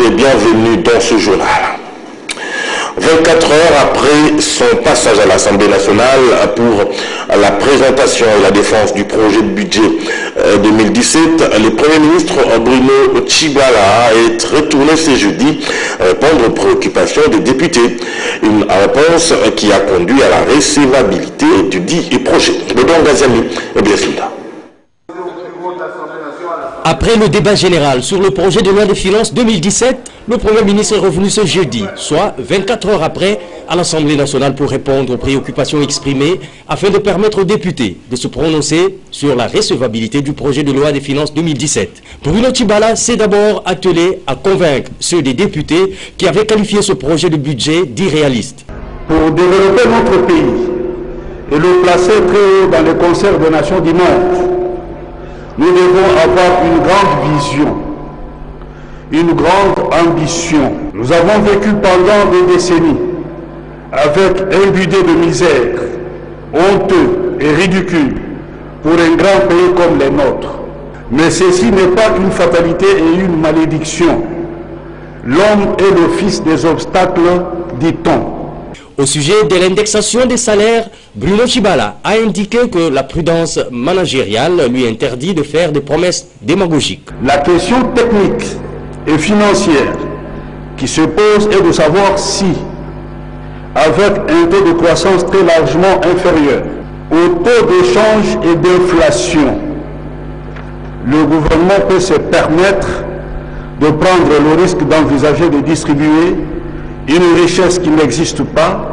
et bienvenue dans ce journal. 24 heures après son passage à l'Assemblée nationale pour la présentation et la défense du projet de budget 2017, le Premier ministre Bruno Tshibala est retourné ce jeudi répondre aux préoccupations des députés. Une réponse qui a conduit à la recevabilité du dit projet. Le don Gazami est bien sûr là. Après le débat général sur le projet de loi de finances 2017, le Premier ministre est revenu ce jeudi, soit 24 heures après, à l'Assemblée nationale pour répondre aux préoccupations exprimées afin de permettre aux députés de se prononcer sur la recevabilité du projet de loi de finances 2017. Bruno Tshibala s'est d'abord attelé à convaincre ceux des députés qui avaient qualifié ce projet de budget d'irréaliste. Pour développer notre pays et le placer très haut dans le concert des nations du monde, nous devons avoir une grande vision, une grande ambition. Nous avons vécu pendant des décennies avec un budget de misère, honteux et ridicule pour un grand pays comme le nôtre. Mais ceci n'est pas une fatalité et une malédiction. L'homme est le fils des obstacles, dit-on. Au sujet de l'indexation des salaires, Bruno Tshibala a indiqué que la prudence managériale lui interdit de faire des promesses démagogiques. La question technique et financière qui se pose est de savoir si, avec un taux de croissance très largement inférieur au taux d'échange et d'inflation, le gouvernement peut se permettre de prendre le risque d'envisager de distribuer une richesse qui n'existe pas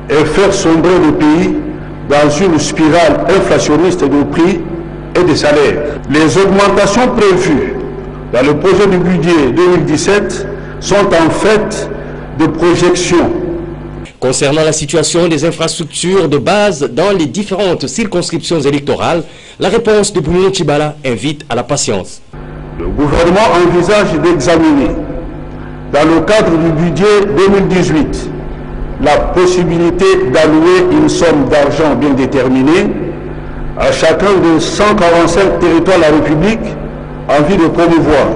et faire sombrer le pays dans une spirale inflationniste de prix et de salaires. Les augmentations prévues dans le projet du budget 2017 sont en fait des projections. Concernant la situation des infrastructures de base dans les différentes circonscriptions électorales, la réponse de Bruno Tshibala invite à la patience. Le gouvernement envisage d'examiner dans le cadre du budget 2018, la possibilité d'allouer une somme d'argent bien déterminée à chacun des 145 territoires de la République en vue de promouvoir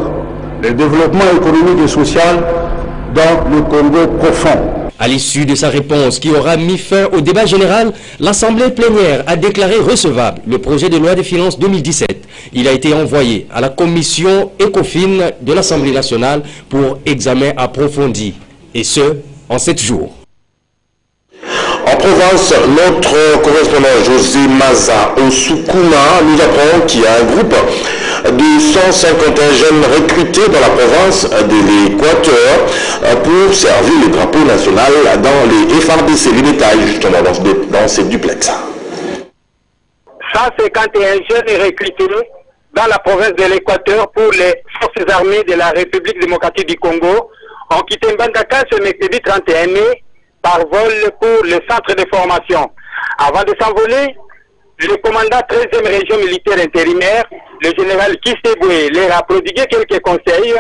le développement économique et social dans le Congo profond. À l'issue de sa réponse qui aura mis fin au débat général, l'Assemblée plénière a déclaré recevable le projet de loi de finances 2017. Il a été envoyé à la commission ECOFIN de l'Assemblée nationale pour examen approfondi, et ce, en 7 jours. En province, notre correspondant José Maza Osukuma nous apprend qu'il y a un groupe de 151 jeunes recrutés dans la province de l'Équateur pour servir le drapeau national dans les FRDC. Les détails justement dans ces duplex. 151 jeunes recrutés dans la province de l'Équateur pour les forces armées de la République démocratique du Congo ont quitté Mbandaka ce mercredi 31 mai par vol pour le centre de formation. Avant de s'envoler, le commandant 13e région militaire intérimaire, le général Kisseboué, leur a prodigué quelques conseils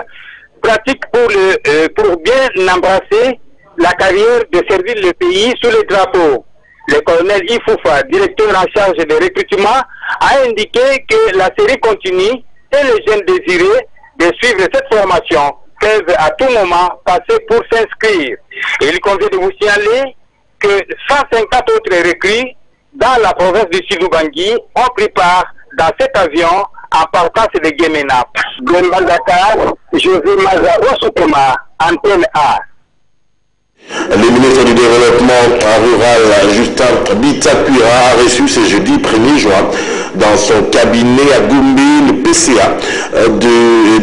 pratiques pour bien embrasser la carrière de servir le pays sous le drapeau. Le colonel Ifoufa, directeur en charge des recrutements, a indiqué que la série continue et les jeunes désirés de suivre cette formation peuvent à tout moment passer pour s'inscrire. Il convient de vous signaler que 150 autres recrues dans la province du Sud-Ubangi ont pris part dans cet avion en partance de Guémena. Dakar, José Maza Osukuma, Antenne A. Le ministre du Développement rural, Justin Bitakuira, a reçu ce jeudi 1er juin dans son cabinet à Gombe le PCA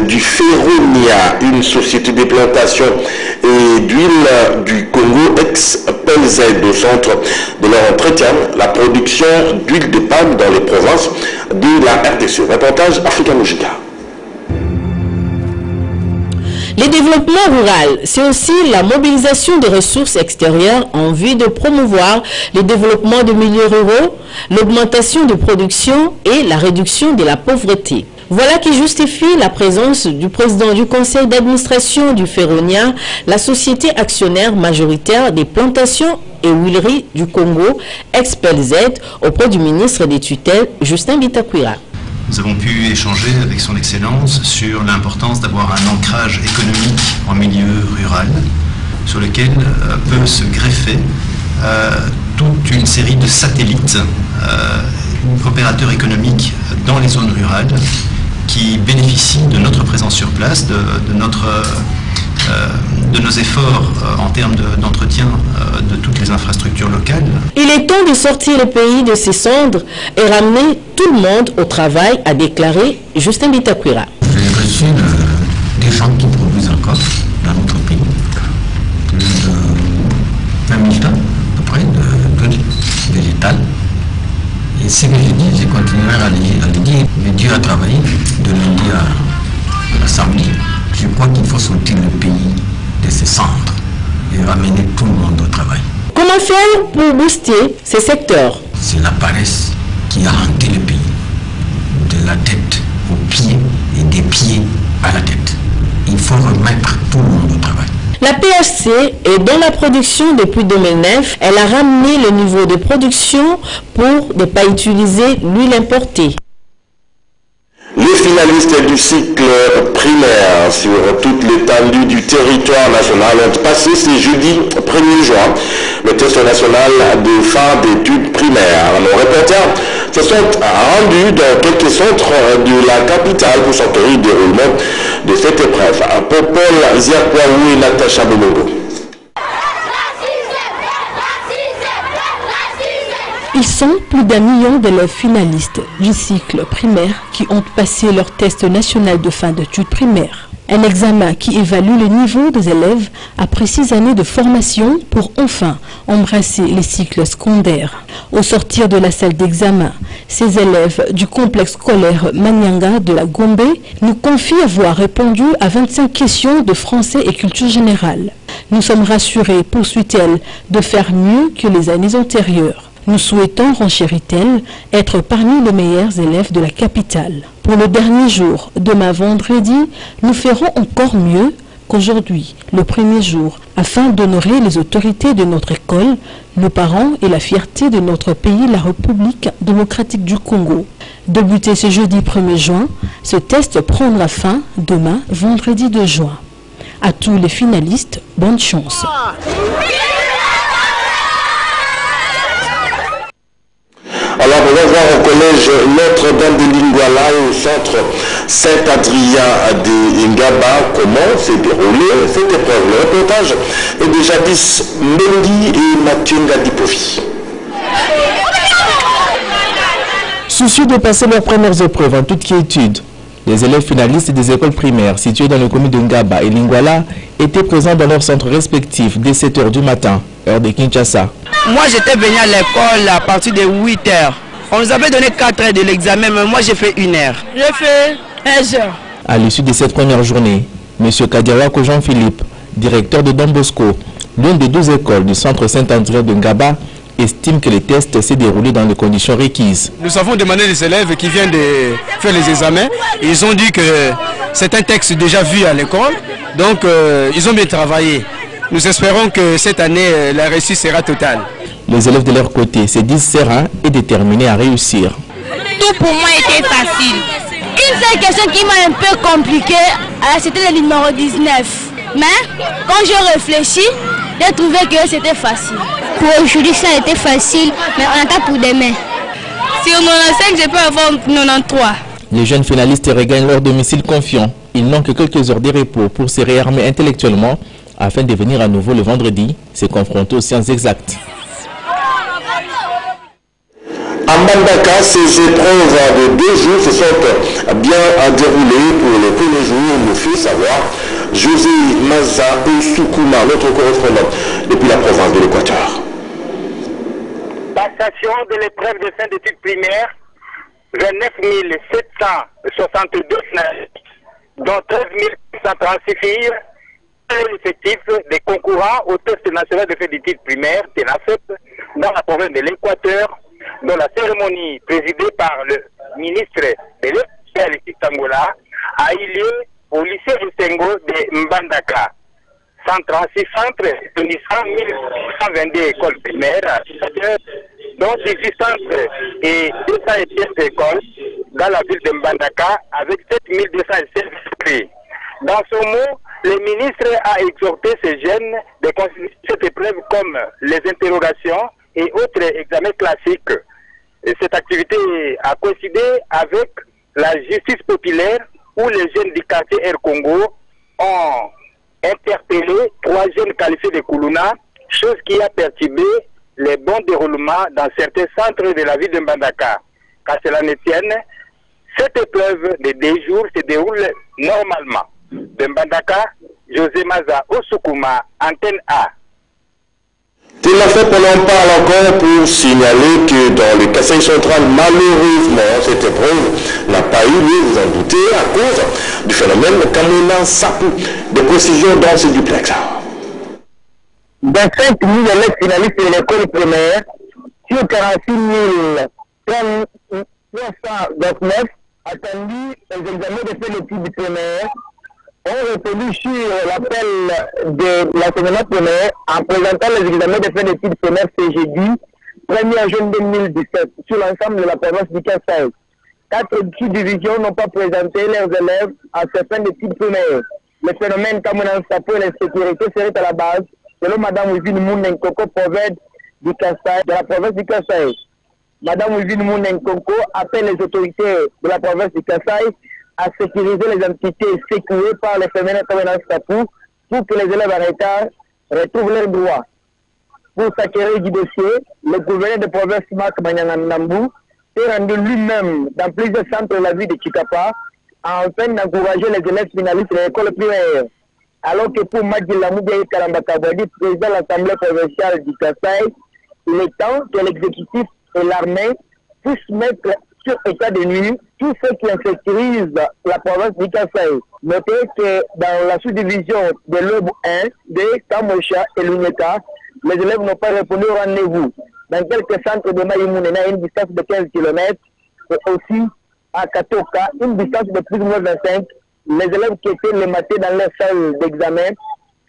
du Ferronia, une société de plantation et d'huile du Congo ex-PLZ, au centre de leur entretien, la production d'huile de palme dans les provinces de la RDC. Reportage Africa Logica. Le développement rural, c'est aussi la mobilisation des ressources extérieures en vue de promouvoir le développement de milieux ruraux, l'augmentation de production et la réduction de la pauvreté. Voilà qui justifie la présence du président du conseil d'administration du Ferronia, la société actionnaire majoritaire des plantations et huileries du Congo, ex-PLZ, auprès du ministre des tutelles, Justin Bitakuira. Nous avons pu échanger avec son Excellence sur l'importance d'avoir un ancrage économique en milieu rural, sur lequel peut se greffer toute une série de satellites opérateurs économiques dans les zones rurales qui bénéficient de notre présence sur place, de nos efforts en termes d'entretien de toutes les infrastructures locales. Il est temps de sortir le pays de ses cendres et ramener tout le monde au travail, a déclaré Justin Bitakwira. J'ai reçu des gens qui produisent encore dans notre pays, plus de 20 000 tonnes à peu près de végétal. Et ce que je dis, je continuerai à le dire, mais Dieu a travaillé de lundi à l'Assemblée. Je crois qu'il faut sortir le pays de ses cendres et ramener tout le monde au travail. Comment faire pour booster ces secteurs? C'est la paresse qui a hanté le pays, de la tête aux pieds et des pieds à la tête. Il faut remettre tout le monde au travail. La PHC est dans la production depuis 2009. Elle a ramené le niveau de production pour ne pas utiliser l'huile importée. Les finalistes du cycle primaire sur toute l'étendue du territoire national ont passé ce jeudi 1er juin le test national de fin d'études primaires. Nos reporters se sont rendus dans quelques centres de la capitale pour s'entourer du déroulement de cette épreuve. Popol Ziakwaou et Natacha Bonobo. Ils sont plus d'1 million d'élèves finalistes du cycle primaire qui ont passé leur test national de fin d'études primaires. Un examen qui évalue le niveau des élèves après 6 années de formation pour enfin embrasser les cycles secondaires. Au sortir de la salle d'examen, ces élèves du complexe scolaire Manyanga de la Gombe nous confient avoir répondu à 25 questions de français et culture générale. Nous sommes rassurés, poursuit-elle, de faire mieux que les années antérieures. Nous souhaitons, renchérit-elle, être parmi les meilleurs élèves de la capitale. Pour le dernier jour, demain vendredi, nous ferons encore mieux qu'aujourd'hui, le premier jour, afin d'honorer les autorités de notre école, nos parents et la fierté de notre pays, la République démocratique du Congo. Débuté ce jeudi 1er juin, ce test prendra fin demain, vendredi 2 juin. À tous les finalistes, bonne chance. Alors, on va voir au collège Notre-Dame de Lingwala et au centre Saint-Adrien de Ngaba comment s'est déroulée cette épreuve. Le reportage est de Jadis Mendy et Mathieu Ngadipovi. Soucieux de passer leurs premières épreuves en toute quiétude, les élèves finalistes des écoles primaires situées dans le commune de Ngaba et Lingwala étaient présents dans leurs centres respectifs dès 7 h du matin, heure de Kinshasa. Moi j'étais venu à l'école à partir de 8 h. On nous avait donné 4 heures de l'examen, mais moi j'ai fait 1 heure. J'ai fait 1 heure. À l'issue de cette première journée, M. Kadiawako Jean-Philippe, directeur de Don Bosco, l'une des 2 écoles du centre Saint-André de Ngaba, estime que les tests s'est déroulé dans les conditions requises. Nous avons demandé aux élèves qui viennent de faire les examens, et ils ont dit que c'est un texte déjà vu à l'école, donc ils ont bien travaillé. Nous espérons que cette année, la réussite sera totale. Les élèves de leur côté se disent sereins et déterminés à réussir. Tout pour moi était facile. Une seule question qui m'a un peu compliquée, c'était le numéro 19. Mais quand je réfléchis, j'ai trouvé que c'était facile. Pour aujourd'hui, ça a été facile, mais on attend pour demain. Sur 95, je peux avoir 93. Les jeunes finalistes regagnent leur domicile confiants. Ils n'ont que quelques heures de repos pour se réarmer intellectuellement afin de venir à nouveau le vendredi se confronter aux sciences exactes. À Mbandaka, ces épreuves de 2 jours se sont bien déroulées pour le premier jour. Il nous fait savoir José Maza Soukouma, notre correspondant depuis la province de l'Équateur. Passation de l'épreuve de fin d'études primaires, 29 762 finalistes, dont 13 136 filles, l'effectif des concurrents au test national de fin d'études primaires, TENAFEP, dans la province de l'Équateur, dont la cérémonie présidée par le ministre de l'Éducation Angola a eu lieu au lycée Rustengo de Mbandaka. 136 centres réunissant 1122 écoles primaires, Donc 18 centres et 207 écoles dans la ville de Mbandaka avec 7216 inscrits. Dans ce mot, le ministre a exhorté ces jeunes de considérer cette épreuve comme les interrogations et autres examens classiques. Et cette activité a coïncidé avec la justice populaire où les jeunes du quartier Air Congo ont interpellé 3 jeunes qualifiés de Koulouna, chose qui a perturbé les bons déroulements dans certains centres de la ville de Mbandaka. Qu'à cela ne tienne, cette épreuve de 2 jours se déroule normalement. De Mbandaka, José Maza Osukuma, Antenne A. Il a fait qu'on en parle encore pour signaler que dans le Kasaï central, malheureusement, cette épreuve n'a pas eu lieu, vous en doutez, à cause du phénomène Kamena Sapou. Des précisions dans ce duplex. 25 000 élèves finalistes de l'école primaire sur 46 329 attendus aux examens de fin d'études primaires ont répondu sur l'appel de l'enseignement primaire en présentant les examens de fin d'études primaires ce jeudi 1er juin 2017 sur l'ensemble de la province du Kasaï. 4 subdivisions n'ont pas présenté leurs élèves à ces fins d'études primaires. Le phénomène Kamena Sapou et l'insécurité serait à la base, selon Mme Wivine Mounenkoko, prophète du Kasaï, de la province du Kasaï. Mme Wivine Mounenkoko appelle les autorités de la province du Kasaï à sécuriser les entités sécurisées par les phénomènes Kamena Sapou pour que les élèves en retard retrouvent leurs droits. Pour s'acquérir du dossier, le gouverneur de province Marc Manyanandambou s'est rendu lui-même dans plusieurs centres de la ville de Chikapa afin d'encourager les élèves finalistes de l'école primaire. Alors que pour Madjila Moudiaï Kalambakabadi, président de l'Assemblée provinciale du Kasaï, il est temps que l'exécutif et l'armée puissent mettre sur état de nuit tous ceux qui insécurisent la province du Kasaï. Notez que dans la sous-division de l'Obu 1, de Kamosha et Lunyeka, les élèves n'ont pas répondu au rendez-vous. Dans quelques centres de Maïmounena, à une distance de 15 km, et aussi à Katoka, une distance de plus ou moins 25, les élèves qui étaient les matés dans leur salle d'examen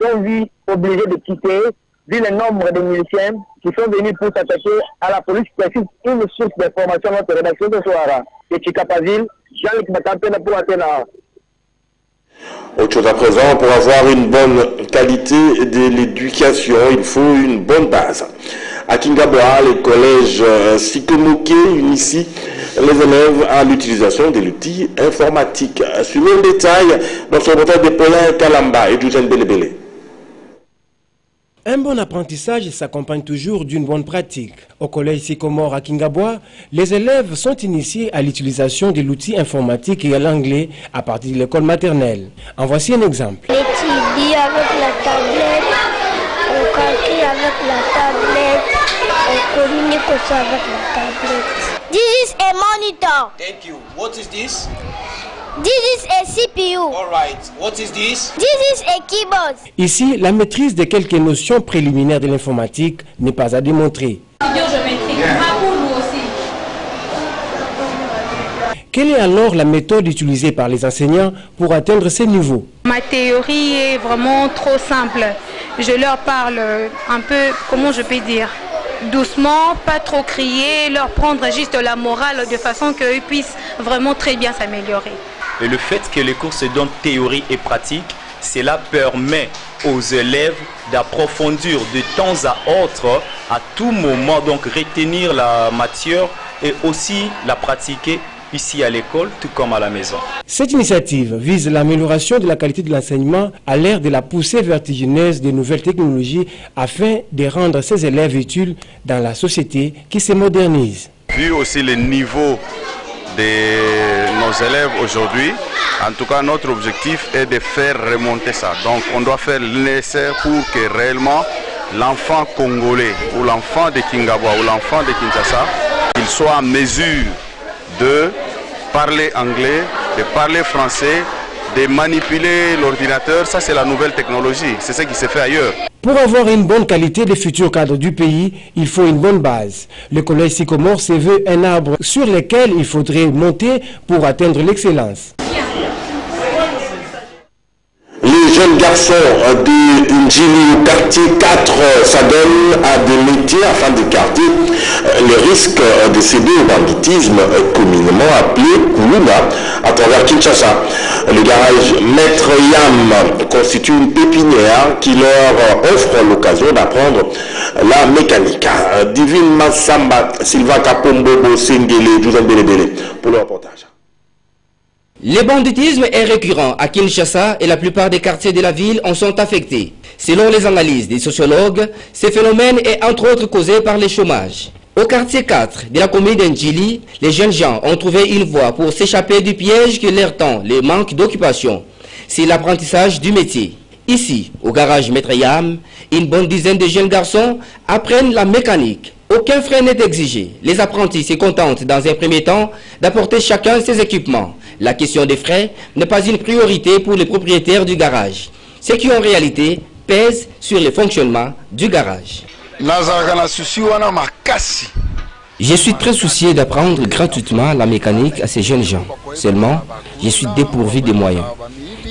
sont vus obligés de quitter, vu le nombre de miliciens qui sont venus pour s'attaquer à la police, qui assiste une source d'information à notre rédaction de Soara. Et Chikapaville, Jean-Luc Matantena pour Athéna. Autre chose à présent, pour avoir une bonne qualité de l'éducation, il faut une bonne base. À Kingaboa, les collèges Sikomoke unissent les élèves à l'utilisation de l'outil informatique. Sur le détail, dans son reportage de Paulin Kalamba et Dujan Belebele. Un bon apprentissage s'accompagne toujours d'une bonne pratique. Au collège Sycomore à Kingaboa, les élèves sont initiés à l'utilisation de l'outil informatique et à l'anglais à partir de l'école maternelle. En voici un exemple. On étudie avec la tablette, on calcule avec la tablette, on communique aussi avec la tablette. This is a monitor. Thank you. What is this? This is a CPU. All right. What is this? This is a keyboard. Ici, la maîtrise de quelques notions préliminaires de l'informatique n'est pas à démontrer. Quelle est alors la méthode utilisée par les enseignants pour atteindre ces niveaux? Ma théorie est vraiment trop simple. Je leur parle un peu, comment je peux dire, doucement, pas trop crier, leur prendre juste la morale de façon qu'ils puissent vraiment très bien s'améliorer. Et le fait que les cours se donnent théorie et pratique, cela permet aux élèves d'approfondir de temps à autre, à tout moment, donc retenir la matière et aussi la pratiquer ici à l'école, tout comme à la maison. Cette initiative vise l'amélioration de la qualité de l'enseignement à l'ère de la poussée vertigineuse des nouvelles technologies afin de rendre ces élèves utiles dans la société qui se modernise. Vu aussi le niveau de nos élèves aujourd'hui, en tout cas notre objectif est de faire remonter ça. Donc on doit faire le nécessaire pour que réellement l'enfant congolais ou l'enfant de Kingaboa ou l'enfant de Kinshasa, il soit en mesure de parler anglais, de parler français, de manipuler l'ordinateur. Ça c'est la nouvelle technologie, c'est ce qui se fait ailleurs. Pour avoir une bonne qualité des futurs cadres du pays, il faut une bonne base. Le collège Sycomore se veut un arbre sur lequel il faudrait monter pour atteindre l'excellence. Les jeunes garçons de Ndjili au quartier 4 s'adonnent à des métiers afin d'écarter le risque de céder au banditisme communément appelé Kuluna à travers Kinshasa. Le garage Maître Yam constitue une pépinière qui leur offre l'occasion d'apprendre la mécanique. Divine Massamba, Silva Kapombobo, Sengele, Joseph Belebele pour le reportage. Le banditisme est récurrent à Kinshasa et la plupart des quartiers de la ville en sont affectés. Selon les analyses des sociologues, ce phénomène est entre autres causé par le chômage. Au quartier 4 de la commune d'Ndjili, les jeunes gens ont trouvé une voie pour s'échapper du piège que leur tend le manque d'occupation. C'est l'apprentissage du métier. Ici, au garage Maître Yam, une bonne dizaine de jeunes garçons apprennent la mécanique. Aucun frais n'est exigé. Les apprentis se contentent dans un premier temps d'apporter chacun ses équipements. La question des frais n'est pas une priorité pour les propriétaires du garage, ce qui en réalité pèse sur le fonctionnement du garage. Je suis très soucié d'apprendre gratuitement la mécanique à ces jeunes gens. Seulement, je suis dépourvu de moyens.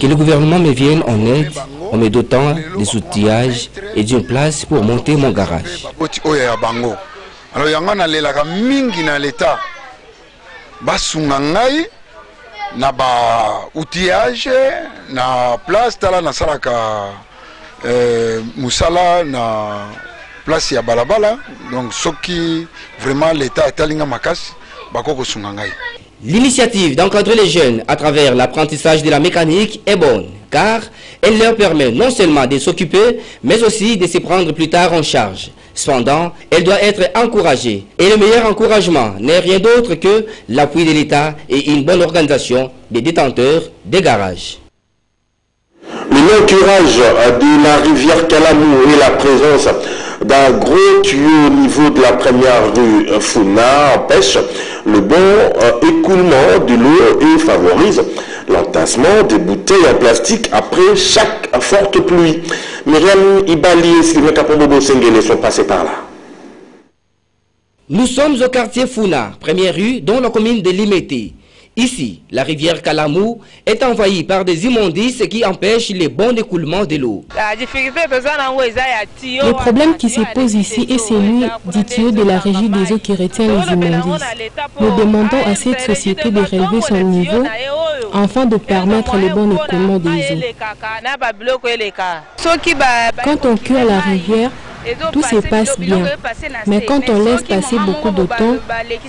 Que le gouvernement me vienne en aide en me dotant des outillages et d'une place pour monter mon garage. Alors, il y a un l'État. Na ba outillage na place tala na salaka musala na place ya balabala, donc ce qui vraiment l'État talinga makasi bako kosunga ngai. L'initiative d'encadrer les jeunes à travers l'apprentissage de la mécanique est bonne, car elle leur permet non seulement de s'occuper, mais aussi de se prendre plus tard en charge. Cependant, elle doit être encouragée. Et le meilleur encouragement n'est rien d'autre que l'appui de l'État et une bonne organisation des détenteurs des garages. Le non-curage de la rivière Kalamou et la présence d'un gros tuyau au niveau de la première rue Funa empêche le bon écoulement de l'eau et favorise l'entassement des bouteilles en plastique après chaque forte pluie. Myriam Ibali et Sylvain Kapombobo Sengele sont passés par là. Nous sommes au quartier Funa, première rue, dans la commune de Limete. Ici, la rivière Kalamou est envahie par des immondices qui empêchent le bon écoulement de l'eau. Le problème qui se pose ici est celui du tuyau de la régie des eaux qui retient les immondices. Nous demandons à cette société de relever son niveau afin de permettre le bon écoulement des eaux. Quand on cure la rivière, tout se passe bien, mais quand on laisse passer beaucoup de temps,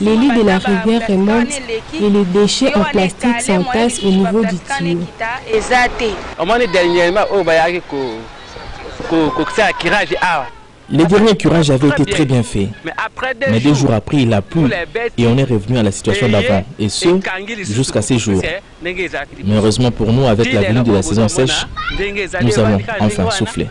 les lits de la rivière remontent et les déchets en plastique s'entassent au niveau du tuyau. Les derniers curages avaient été très bien faits, mais 2 jours après il a plu et on est revenu à la situation d'avant, et ce, jusqu'à ces jours. Mais heureusement pour nous, avec la venue de la saison sèche, nous avons enfin soufflé.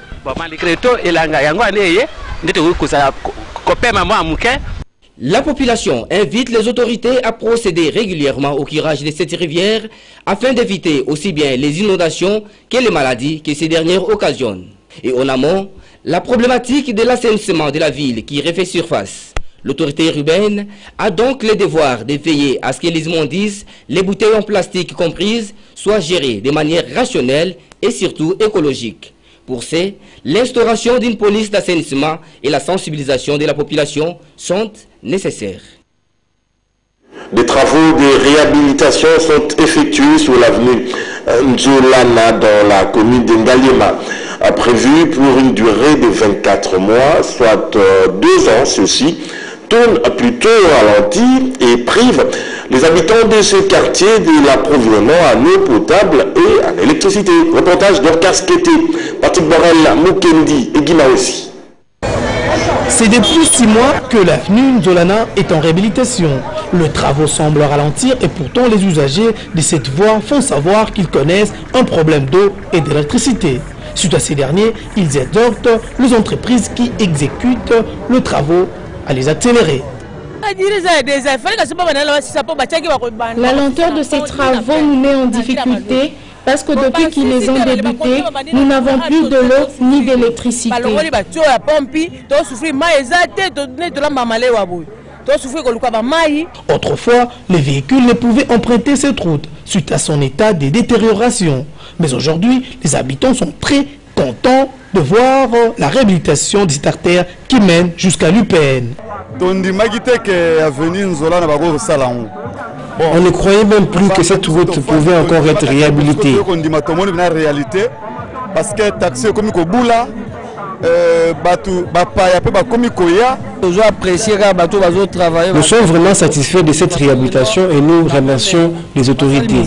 La population invite les autorités à procéder régulièrement au curage de cette rivière afin d'éviter aussi bien les inondations que les maladies que ces dernières occasionnent. Et en amont, la problématique de l'assainissement de la ville qui refait surface. L'autorité urbaine a donc le devoir de veiller à ce que les immondices, les bouteilles en plastique comprises, soient gérées de manière rationnelle et surtout écologique. Pour ce, l'instauration d'une police d'assainissement et la sensibilisation de la population sont nécessaires. Des travaux de réhabilitation sont effectués sur l'avenue Njolana dans la commune d'Ngaliema, prévu pour une durée de 24 mois, soit 2 ans. Ceci tourne plutôt au ralenti et prive les habitants de ce quartier de l'approvisionnement en eau potable et en électricité. Reportage d'Orcas Kété, Patrick Borel, Mukendi et Guima aussi. C'est depuis 6 mois que l'avenue Njolana est en réhabilitation. Le travaux semble ralentir et pourtant les usagers de cette voie font savoir qu'ils connaissent un problème d'eau et d'électricité. Suite à ces derniers, ils exhortent les entreprises qui exécutent les travaux à les accélérer. La lenteur de ces travaux nous met en difficulté parce que depuis qu'ils les ont débutés, nous n'avons plus de l'eau ni d'électricité. Autrefois, les véhicules ne pouvaient emprunter cette route suite à son état de détérioration. Mais aujourd'hui, les habitants sont très contents de voir la réhabilitation de cette artère qui mène jusqu'à l'UPN. On ne croyait même plus que cette route pouvait encore être réhabilitée. Parce que taxi comme Kobula, nous sommes vraiment satisfaits de cette réhabilitation et nous remercions les autorités.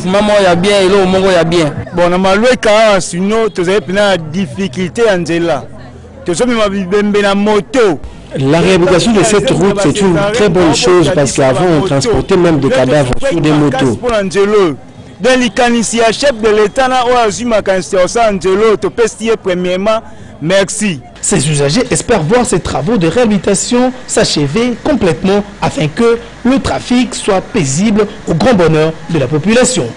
La réhabilitation de cette route, c'est une très bonne chose parce qu'avant on transportait même des cadavres sur des motos. Merci. Ces usagers espèrent voir ces travaux de réhabilitation s'achever complètement afin que le trafic soit paisible au grand bonheur de la population.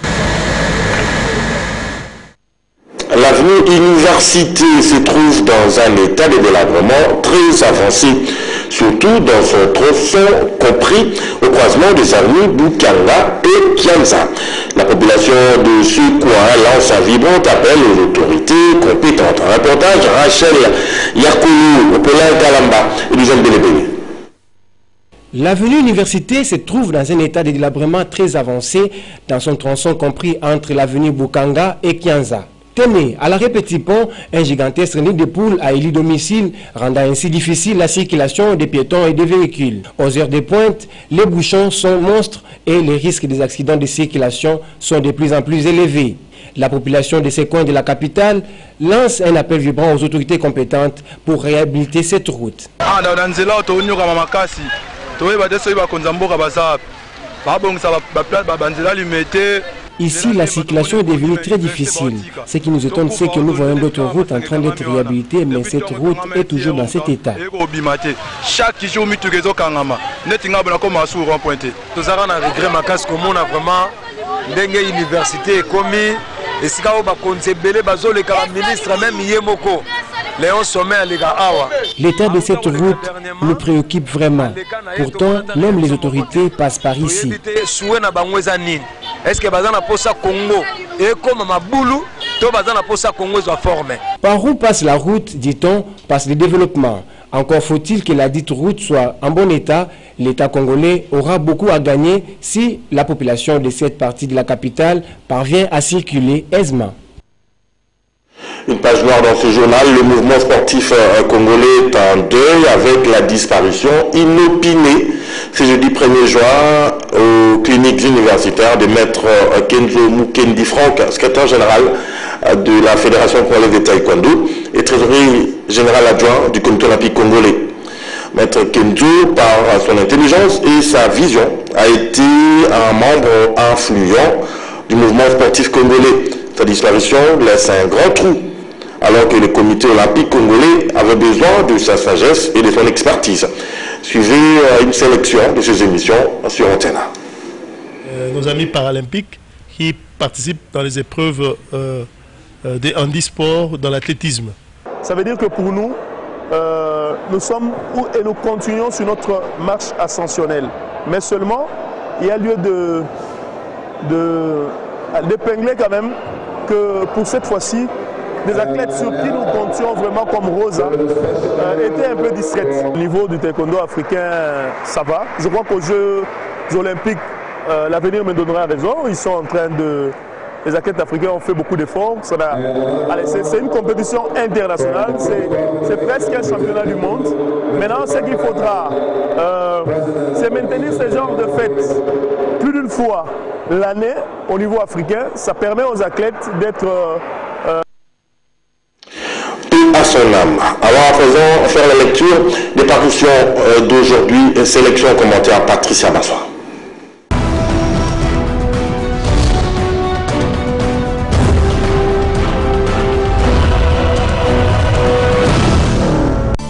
L'avenue Université se trouve dans un état de délabrement très avancé, surtout dans son tronçon compris au croisement des avenues Bukanga et Kianza. La population de ce coin lance un vibrant appel aux autorités compétentes. Un reportage Rachel Yakoulou, Paulin Kalamba et Luzanne Belébéné. L'avenue Université se trouve dans un état de délabrement très avancé dans son tronçon compris entre l'avenue Bukanga et Kianza. Tenez, à l'arrêt Petit Pont, un gigantesque nid de poules a élu domicile, rendant ainsi difficile la circulation des piétons et des véhicules. Aux heures de pointe, les bouchons sont monstres et les risques des accidents de circulation sont de plus en plus élevés. La population de ces coins de la capitale lance un appel vibrant aux autorités compétentes pour réhabiliter cette route. Ici, la circulation est devenue très difficile. Ce qui nous étonne, c'est que nous voyons d'autres routes en train d'être réhabilitées, mais cette route est toujours dans cet état. Chaque jour, nous avons un regret, vraiment, université commis, et si ministre même l'état de cette route nous préoccupe vraiment. Pourtant, même les autorités passent par ici. Par où passe la route, dit-on, passe le développement. Encore faut-il que la dite route soit en bon état. L'État congolais aura beaucoup à gagner si la population de cette partie de la capitale parvient à circuler aisément. Une page noire dans ce journal, le mouvement sportif congolais est en deuil avec la disparition inopinée ce jeudi 1er juin aux cliniques universitaires de maître Kenzo Mukendi Franck, secrétaire général de la Fédération congolaise de taekwondo et trésorier général adjoint du comité olympique congolais. Maître Kenzo, par son intelligence et sa vision, a été un membre influent du mouvement sportif congolais. Sa disparition laisse un grand trou, alors que le comité olympique congolais avait besoin de sa sagesse et de son expertise. Suivez une sélection de ces émissions sur Antenne. Nos amis paralympiques qui participent dans les épreuves des handisports, dans l'athlétisme. Ça veut dire que pour nous, nous sommes et nous continuons sur notre marche ascensionnelle. Mais seulement, il y a lieu d'épingler quand même que pour cette fois-ci, des athlètes sur qui nous comptions vraiment comme Rosa étaient un peu distraites. Au niveau du taekwondo africain, ça va. Je crois qu'aux Jeux olympiques, l'avenir me donnera raison. Ils sont en train de... Les athlètes africains ont fait beaucoup d'efforts. C'est une compétition internationale. C'est presque un championnat du monde. Maintenant, ce qu'il faudra, c'est maintenir ce genre de fêtes plus d'une fois l'année au niveau africain. Ça permet aux athlètes d'être... à son âme. Alors à présent, faire la lecture des parutions d'aujourd'hui, sélection commentaire Patricia Bassois.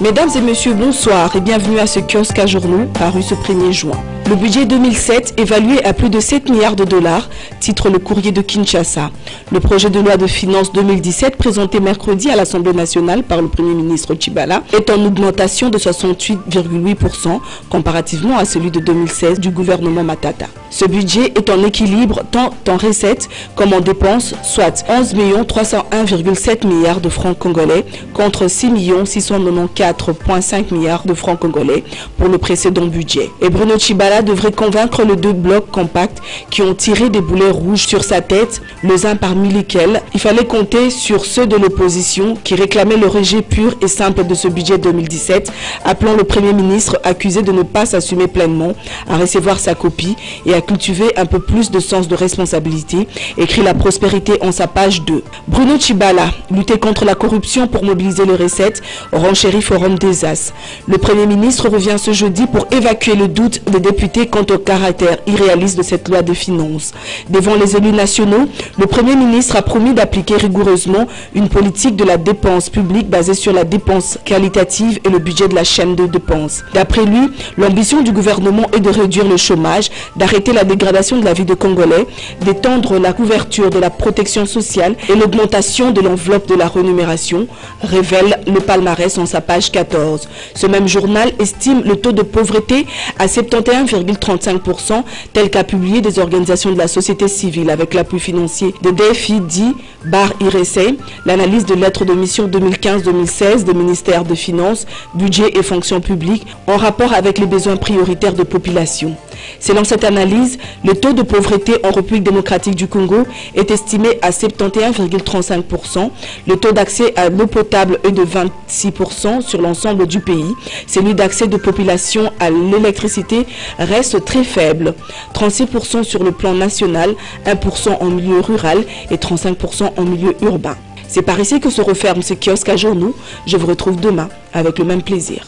Mesdames et messieurs, bonsoir et bienvenue à ce kiosque à journaux paru ce 1er juin. Le budget 2007, évalué à plus de 7 milliards de dollars, titre le courrier de Kinshasa. Le projet de loi de finances 2017, présenté mercredi à l'Assemblée nationale par le Premier ministre Tshibala, est en augmentation de 68,8% comparativement à celui de 2016 du gouvernement Matata. Ce budget est en équilibre tant en recettes comme en dépenses, soit 11 301,7 milliards de francs congolais contre 6 694,5 milliards de francs congolais pour le précédent budget. Et Bruno Tshibala devrait convaincre les deux blocs compacts qui ont tiré des boulets rouges sur sa tête, les uns parmi lesquels il fallait compter sur ceux de l'opposition qui réclamaient le rejet pur et simple de ce budget 2017, appelant le Premier ministre accusé de ne pas s'assumer pleinement à recevoir sa copie et à cultiver un peu plus de sens de responsabilité, écrit La Prospérité en sa page 2. Bruno Tshibala, lutter contre la corruption pour mobiliser les recettes, renchérit Forum des As. Le Premier ministre revient ce jeudi pour évacuer le doute des députés quant au caractère irréaliste de cette loi de finances. Devant les élus nationaux, le Premier ministre a promis d'appliquer rigoureusement une politique de la dépense publique basée sur la dépense qualitative et le budget de la chaîne de dépenses. D'après lui, l'ambition du gouvernement est de réduire le chômage, d'arrêter la dégradation de la vie des Congolais, d'étendre la couverture de la protection sociale et l'augmentation de l'enveloppe de la rémunération, révèle le palmarès en sa page 14. Ce même journal estime le taux de pauvreté à 71,35%, tel qu'a publié des organisations de la société civile avec l'appui financier de DFID/IRC, l'analyse de lettres de mission 2015-2016 des ministères des Finances, Budget et Fonction publique en rapport avec les besoins prioritaires de population. Selon cette analyse, le taux de pauvreté en République démocratique du Congo est estimé à 71,35%. Le taux d'accès à l'eau potable est de 26% sur l'ensemble du pays. Celui d'accès de population à l'électricité reste très faible. 36% sur le plan national, 1% en milieu rural et 35% en milieu urbain. C'est par ici que se referment ces kiosques à journaux. Je vous retrouve demain avec le même plaisir.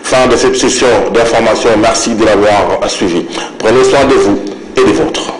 Fin de cette session d'information. Merci de l'avoir suivi. Prenez soin de vous et des vôtres.